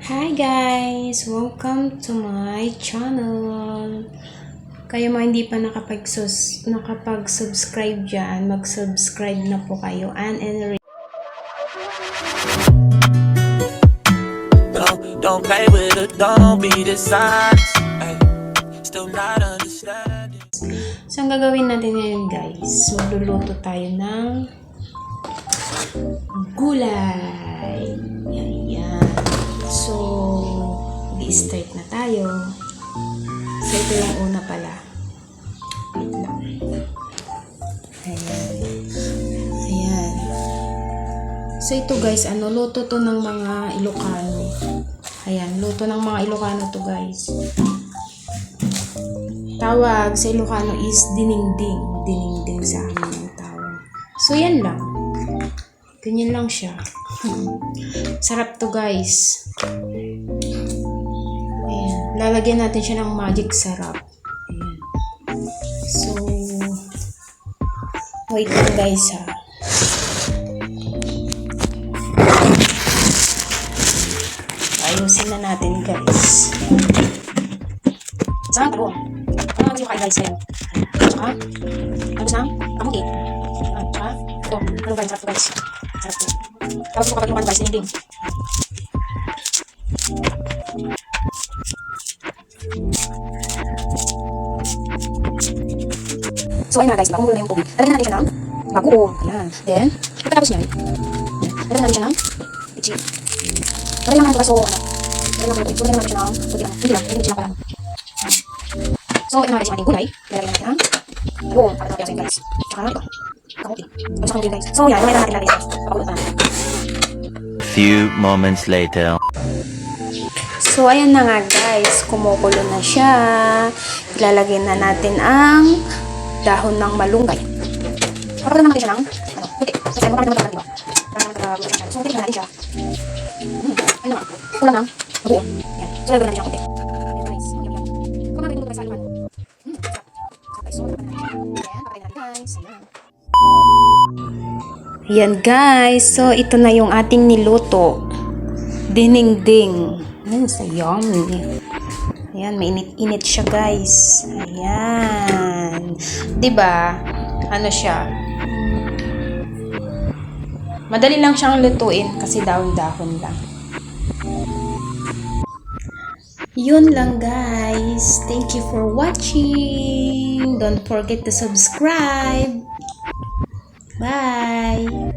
Hi guys! Welcome to my channel. Kayo mga hindi pa nakapag-subscribe dyan, mag-subscribe na po kayo. Don't play with it, don't be dishonest. Still not understanding. So, ang gagawin natin ngayon guys, magluluto tayo ng gulay. Yan. So, i-start na tayo. So, ito yung una pala. Wait lang. Ayan. So, ito guys, luto to ng mga Ilocano. Ayan, luto ng mga Ilocano to guys. Tawag sa Ilocano is diningding. Diningding sa amin ang tawag. So, yan lang. Ganyan lang siya. Sarap to guys. Ayan. Lalagyan natin siya ng magic sarap. Ayan. So, wait lang guys ha. Ayusin na natin guys. Isang talong. Ano yung kain guys ngayon? Tsaka, isang kamuti. Tsaka, ito. Ano guys? Sarap to guys. Sarap to. Tapos ko kapag yung guys, dinigding. So, ayun na guys, bakumulo na yung tubig. Lalagyan natin siya ng bagoong. Ayan. Then, pagkatapos niya, lalagyan natin siya ng pichi. Lalagyan natin ito kaso, lalagyan natin siya ng puti lang. Hindi lang siya ng parang. So, ito na guys yung ating gulay. Lalagyan natin ng bagoong. Para natin guys. Tsaka ito. Kamuti. Tapos kamuti guys. So, yan. Lalagyan natin natin ito. Pakulot na natin. Few moments later. So, ayan na nga guys. Kumukulo na siya. Ilalagay na natin ang dahon ng malunggay. Papagod naman natin siya ng puti. Kasi ayaw mo naman naman diba? So, puti na natin siya. Ayun naman. Kulang ng bagoong. Yan. So, lalagyan natin siya ng puti. Ayan guys. Kung natin guys sa aluman. So, papagod natin guys. Ayan. Yan guys. So, ito na yung ating niluto. Dinengdeng. Ayan, so yummy. Ayan, may init-init siya guys. Ayan. Diba? Ano siya? Madali lang siyang lutuin kasi dahon-dahon lang. Yun lang guys. Thank you for watching. Don't forget to subscribe. Bye!